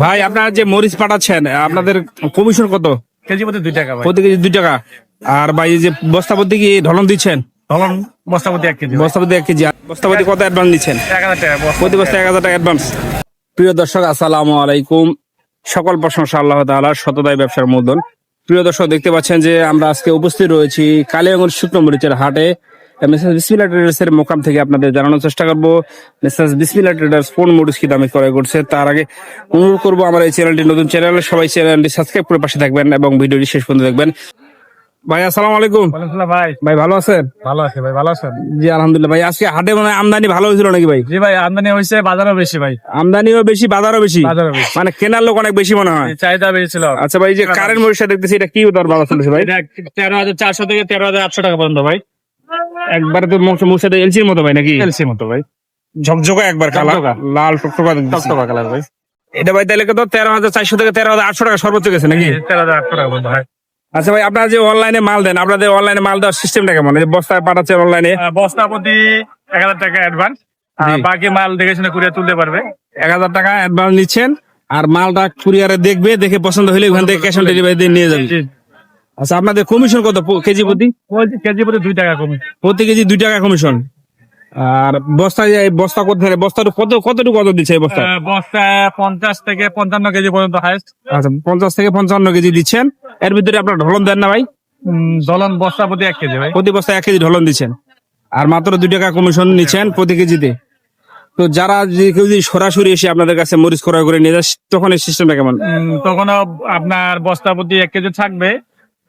ভাই আপনারা যে মরিচ পাঠাচ্ছেন আপনাদের কমিশন কত? কেজি প্রতি 2 টাকা ভাই। প্রতি কেজি 2 টাকা। আর ভাই এই যে বস্তা প্রতি কি ঢলন দিচ্ছেন? ধরুন বস্তা প্রতি 1 কেজি। বস্তা প্রতি 1 কেজি। আর বস্তা প্রতি কত অ্যাডভান্স নিচ্ছেন? 1000 টাকা বস্তা। প্রতি বস্তা 1000 টাকা অ্যাডভান্স। প্রিয় দর্শক আসসালামু আলাইকুম। সকল প্রশংসা আল্লাহ তাআলার, শতদাই ব্যবসার মূলধন। প্রিয় দর্শক দেখতে পাচ্ছেন যে আমরা আজকে উপস্থিত রয়েছি কালিয়াগঞ্জ শুকনো মরিচের হাটে। মেসার্স বিসমিল্লাহ ট্রেডার্স এর মোকাম থেকে আপনাদের জানানোর চেষ্টা করবো মেসার্স বিসমিল্লাহ ট্রেডার্স কোন মরিচ কি দামে ক্রয় করছে। তার আগে অনুরোধ করবো আমার এই চ্যানেলটি নতুন চ্যানেল, সবাই চ্যানেলটি সাবস্ক্রাইব করে পাশে থাকবেন এবং ভিডিওটি শেষ পর্যন্ত দেখবেন। ভাই আসসালামু আলাইকুম। ওয়ালাইকুম আসসালাম ভাই। ভাই ভালো আছেন? ভালো আছে ভাই, ভালো আছেন? জি আলহামদুলিল্লাহ। ভাই আজকে হাটে মানে আমদানি ভালো হয়েছিল নাকি ভাই? জি ভাই, আমদানি হয়েছে, বাজারও বেশি ভাই। আমদানিও বেশি, বাজারও বেশি। বাজারও বেশি। মানে কেনার লোক অনেক বেশি মনে হয়। চাহিদা বেশি ছিল। আচ্ছা ভাই, এই যে কারেন্ট মরিচটা দেখতেছি এটা কি দর বাজার চলছে ভাই? এটা 13,400 থেকে 13,800 টাকা পর্যন্ত ভাই। একবারে তো মরিচটা এলসির মতো ভাই নাকি? এলসি মতো ভাই, ঝকঝকা একবার কালার, ঝকঝকা। লাল টকটকা দেখতেছি। টকটকা কালার ভাই। এটা ভাই তাহলে কত 13,400 থেকে 13,800 টাকা সর্বোচ্চ গেছে নাকি? 13,800 টাকা পর্যন্ত ভাই। আচ্ছা ভাই, আপনারা যে অনলাইনে মাল দেন, আপনাদের অনলাইনে মাল দেওয়ার সিস্টেমটা কেমন? এই যে বস্তায় পাঠাচ্ছেন অনলাইনে, বস্তা প্রতি 1000 টাকা অ্যাডভান্স, আর জি। বাকি মাল দেখে শুনে কুরিয়ার তুলতে পারবে। 1000 টাকা অ্যাডভান্স নিচ্ছেন আর মালটা কুরিয়ারে দেখবে, দেখে পছন্দ হলে ওখান থেকে ক্যাশ অন ডেলিভারি দিয়ে নিয়ে যাবে। জি। আচ্ছা আপনাদের কমিশন কত কেজি প্রতি? কেজি প্রতি 2 টাকা কমে। প্রতি কেজি 2 টাকা কমিশন। আর বস্তায় বস্তা করতে বস্তার কতটুকু কত দিচ্ছে এই বস্তা? বস্তা 50 থেকে 55 কেজি পর্যন্ত হাইস্ট। আচ্ছা 50 থেকে 55 কেজি দিচ্ছেন। এর ভিতরে আপনার ঢলন দেন না ভাই? দলন বস্তা প্রতি 1 কেজি ভাই। প্রতি বস্তায় 1 কেজি ঢলন দিচ্ছেন আর মাত্র 2 টাকা কমিশন নিচ্ছেন প্রতি কেজিতে। তো যারা যে কেউ যদি সরাসরি এসে আপনাদের কাছে মরিচ ক্রয় করে নিয়ে যায় তখন এই সিস্টেমটা কেমন? তখনও আপনার বস্তা প্রতি 1 কেজি থাকবে,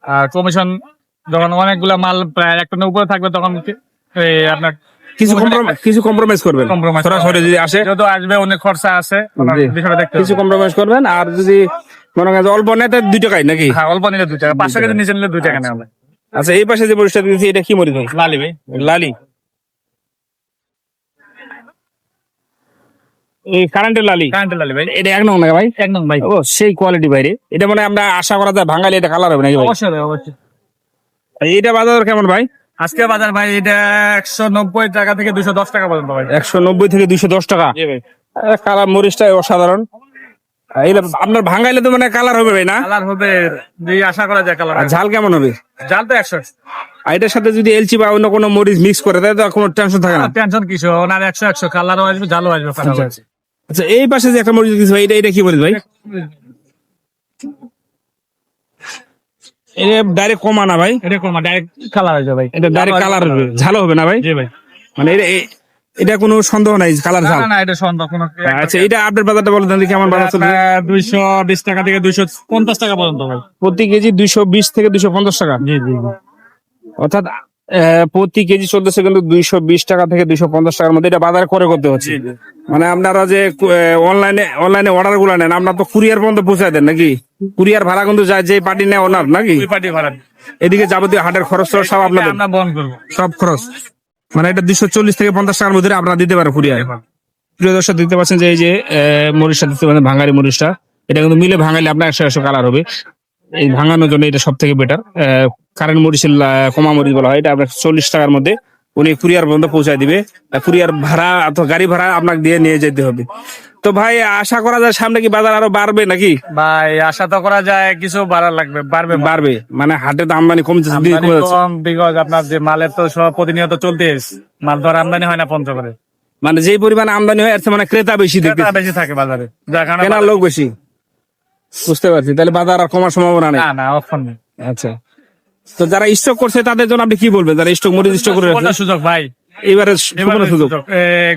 আর কমিশন যখন অনেকগুলা মাল প্রায় 1 টনের উপরে থাকবে তখন আপনার কিছু কম্প্রোমাইজ করবেন। compromise সরাসরি যদি আসে যেহেতু আসবে, অনেক খরচা আছে, জি। বিষয়টা দেখতে কিছু হবে। কম্প্রোমাইজ করবেন। আর যদি মনে করেন যে অল্প নেয় তাহলে 2 টাকাই নাকি? হ্যাঁ, অল্প নিলে 2 টাকা, 500 কেজি নিচে নিলে 2 টাকা নেওয়া হবে। আচ্ছা এই পাশে যে মরিচটা দিয়েছি এটা কি মরিচ ভাই? লালি ভাই। লালি। এই কারেন্টের লালি। কারেন্টের লালি ভাই। এটা 1 নং না ভাই? 1 নং ভাই। ও সেই কোয়ালিটি বাইরে। এটা মানে আমরা আশা করা যায় ভাঙালি এটা কালার হবে নাকি ভাই? অবশ্যই ভাই, অবশ্যই। এটা বাজার কেমন ভাই? আজকে বাজার ভাই এটা 190 টাকা থেকে 210 টাকা পর্যন্ত ভাই। 190 থেকে 210 টাকা। জি ভাই। কালার মরিচটা অসাধারণ। এইটা আপনার ভাঙাইলে তো মানে কালার হবে ভাই না? কালার হবে, যে আশা করা যায় কালার। আর ঝাল কেমন হবে? জাল তো 100। আর এটার সাথে যদি এলচি বা অন্য কোনো মরিচ মিক্স করে তাহলে তো কোনো টেনশন থাকে না। টেনশন কিছু ওনার 100 কালারও আসবে, জালও আসবে পাশাপাশি। আচ্ছা এই পাশে যে একটা মরিচ দিয়েছি ভাই, এটা কি মরিচ ভাই? এটা ডাইরেক্ট কমা না ভাই? এটা কোন ডাইরেক্ট কালার আসবে ভাই। এটা ডাইরেক্ট কালার হবে, ঝাল হবে না ভাই? জি ভাই। মানে এটা কোনো সন্দেহ নাই কালার ঝাল। না, এটা সন্দেহ কোনো। আচ্ছা এটা আপনার বাজারটা বলে দেন কেমন বাজার চলছে? 220 টাকা থেকে 250 টাকা পর্যন্ত ভাই। প্রতি কেজি 220 থেকে 250 টাকা। জি জি। অর্থাৎ প্রতি কেজি চলতেছে কিন্তু 220 টাকা থেকে 250 টাকার মধ্যে। এটা বাজারে করে করতে হচ্ছে। মানে আপনারা যে অনলাইনে অর্ডার গুলা নেন, আপনার তো কুরিয়ার পর্যন্ত পৌঁছায় দেন নাকি? কুরিয়ার ভাড়া কিন্তু যায় যে পার্টি নেয় ওনার নাকি? ওই পার্টি ভাড়া এদিকে যাবতীয় হাটের খরচ সব আপনাদের, আমরা বহন করবো। সব খরচ। মানে এটা 240 থেকে 50 টাকার মধ্যে আপনারা দিতে পারেন কুরিয়ার। প্রিয় দর্শক দেখতে পাচ্ছেন যে এই যে মরিচটা দিতে পারেন, ভাঙারি মরিচটা। এটা কিন্তু মিলে ভাঙালে আপনার 100 কালার হবে। এই ভাঙানোর জন্য এটা সব থেকে বেটার। কারেন্ট মরিচের কমা মরিচ বলা হয়। এটা আপনার 40 টাকার মধ্যে উনি কুরিয়ার পর্যন্ত পৌঁছায় দিবে। কুরিয়ার ভাড়া অথবা গাড়ি ভাড়া আপনাকে দিয়ে নিয়ে যেতে হবে। তো ভাই আশা করা যায় সামনে কি বাজার আরো বাড়বে নাকি? ভাই আশা তো করা যায় কিছু বাড়া লাগবে, বাড়বে মানে হাটে তো আমদানি কমতেছে, দিন কমে যাচ্ছে। কম, বিকজ আপনার যে মালের তো সব প্রতিনিয়ত চলতে মাল ধর আমদানি হয় না পঞ্চগড়ে। মানে যেই পরিমাণে আমদানি হয় এর চেয়ে মানে ক্রেতা বেশি দেখতে, ক্রেতা বেশি থাকে বাজারে, যার কারণে কেনার লোক বেশি। বুঝতে পারছি, তাহলে বাজার আর কমার সম্ভাবনা নেই। না না অপশন নেই। আচ্ছা তো যারা স্টক করছে তাদের জন্য আপনি কি বলবেন? যারা স্টক মরিচ স্টক করে রাখছে সুবর্ণ সুযোগ ভাই, এবারে এবারে সুবর্ণ সুযোগ।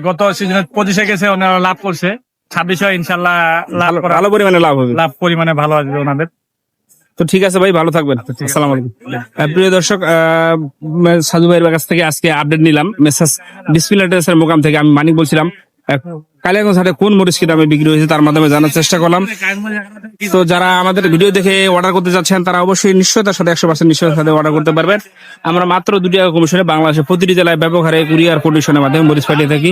গত সিজনে 25-এ গেছে, ওনারা লাভ করছে। 26-এ ইনশাল্লাহ লাভ করা, ভালো পরিমাণে লাভ হবে। লাভ পরিমাণে ভালো আসবে ওনাদের। তো ঠিক আছে ভাই, ভালো থাকবেন। আসসালামু আলাইকুম। প্রিয় দর্শক, সাজু ভাইয়ের কাছ থেকে আজকে আপডেট নিলাম মেসার্স বিসমিল্লাহ ট্রেডার্সের মোকাম থেকে। আমি মানিক বলছিলাম। কালিয়াগঞ্জ হাটে কোন মরিচ কি দামে বিক্রি হয়েছে তার মাধ্যমে জানার চেষ্টা করলাম। তো যারা আমাদের ভিডিও দেখে অর্ডার করতে যাচ্ছেন তারা অবশ্যই নিশ্চয়তার সাথে 100% নিশ্চয়তার সাথে অর্ডার করতে পারবেন। আমরা মাত্র 2 টাকা কমিশনে বাংলাদেশের প্রতিটি জেলায় ব্যাপক হারে কুরিয়ার কন্ডিশনের মাধ্যমে মরিচ পাঠিয়ে থাকি।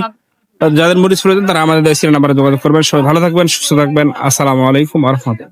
যাদের মরিচ প্রয়োজন তারা আমাদের দেশের নাম্বারে যোগাযোগ করবেন। সবাই ভালো থাকবেন, সুস্থ থাকবেন। আসসালামু আলাইকুম ওয়া রাহমাতুল্লাহ।